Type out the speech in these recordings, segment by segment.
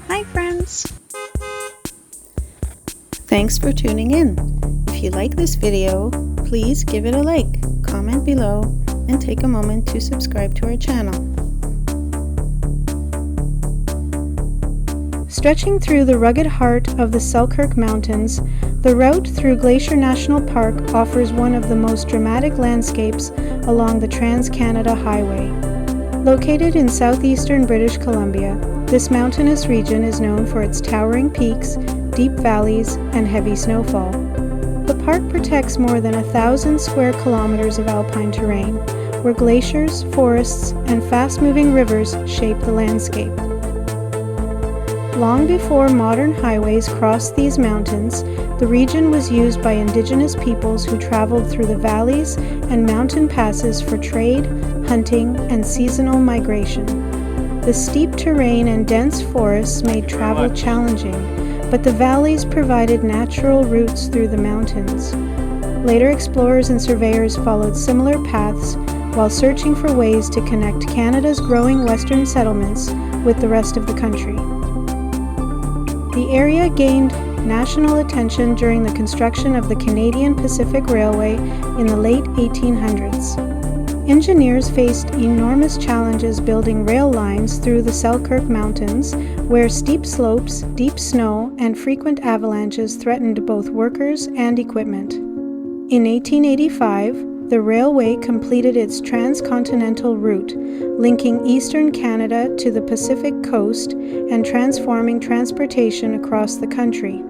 Hi friends! Thanks for tuning in. If you like this video, please give it a like, comment below, and take a moment to subscribe to our channel. Stretching through the rugged heart of the Selkirk Mountains, the route through Glacier National Park offers one of the most dramatic landscapes along the Trans-Canada Highway. Located in southeastern British Columbia, this mountainous region is known for its towering peaks, deep valleys, and heavy snowfall. The park protects more than 1,000 square kilometers of alpine terrain, where glaciers, forests, and fast-moving rivers shape the landscape. Long before modern highways crossed these mountains, the region was used by indigenous peoples who traveled through the valleys and mountain passes for trade, hunting, and seasonal migration. The steep terrain and dense forests made travel challenging, but the valleys provided natural routes through the mountains. Later explorers and surveyors followed similar paths while searching for ways to connect Canada's growing western settlements with the rest of the country. The area gained national attention during the construction of the Canadian Pacific Railway in the late 1800s. Engineers faced enormous challenges building rail lines through the Selkirk Mountains, where steep slopes, deep snow, and frequent avalanches threatened both workers and equipment. In 1885, the railway completed its transcontinental route, linking eastern Canada to the Pacific coast and transforming transportation across the country.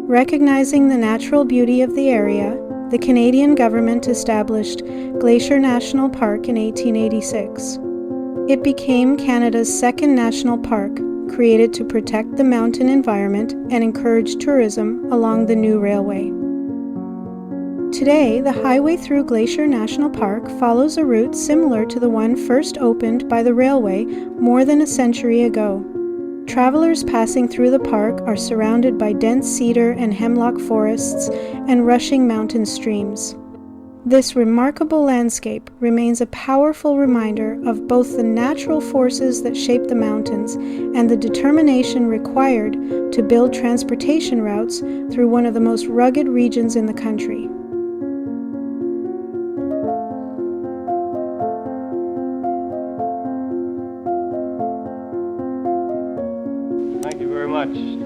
Recognizing the natural beauty of the area, the Canadian government established Glacier National Park in 1886. It became Canada's second national park, created to protect the mountain environment and encourage tourism along the new railway. Today, the highway through Glacier National Park follows a route similar to the one first opened by the railway more than a century ago. Travelers passing through the park are surrounded by dense cedar and hemlock forests and rushing mountain streams. This remarkable landscape remains a powerful reminder of both the natural forces that shape the mountains and the determination required to build transportation routes through one of the most rugged regions in the country. Thank you very much.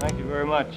Thank you very much.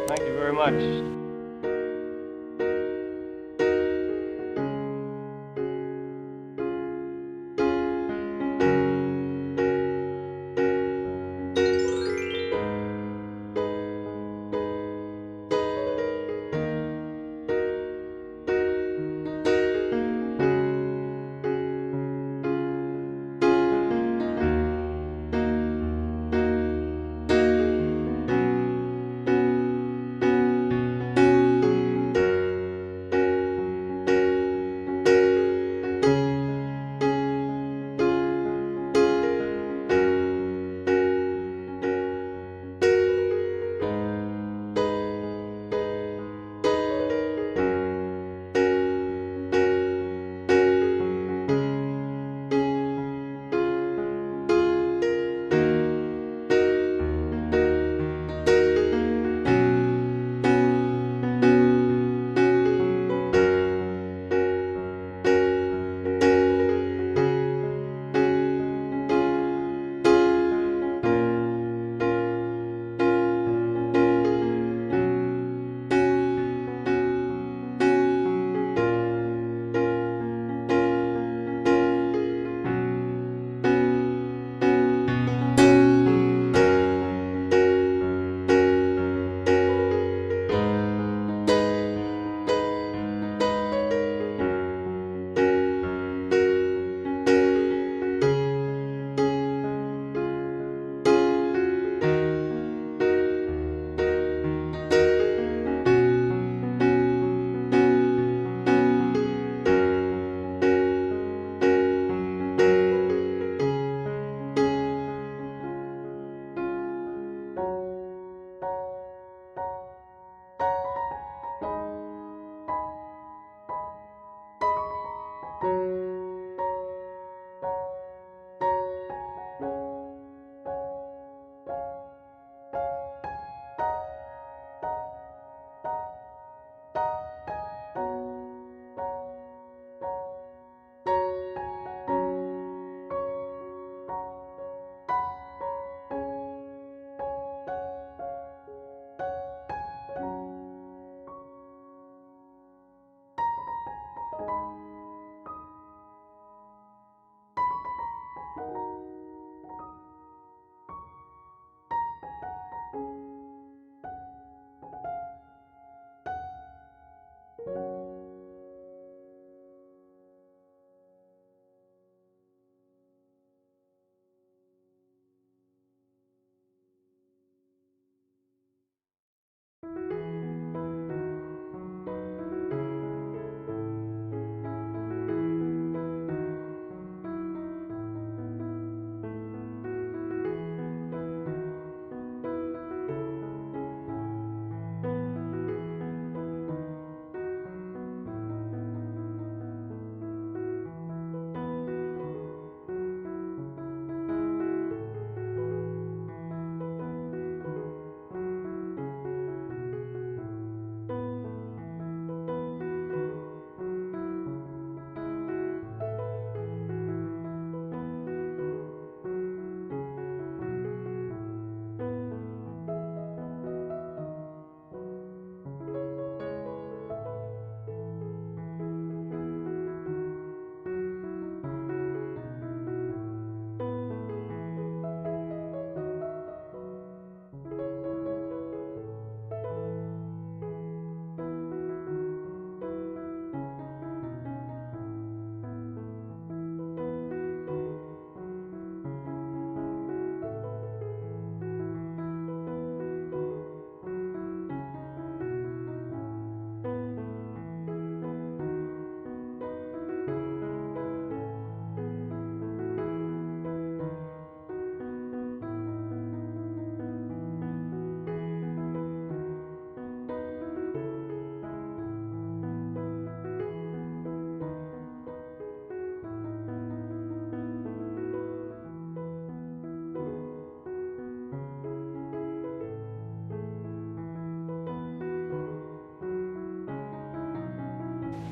Thank you very much.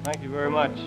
Thank you very much.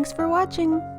Thanks for watching!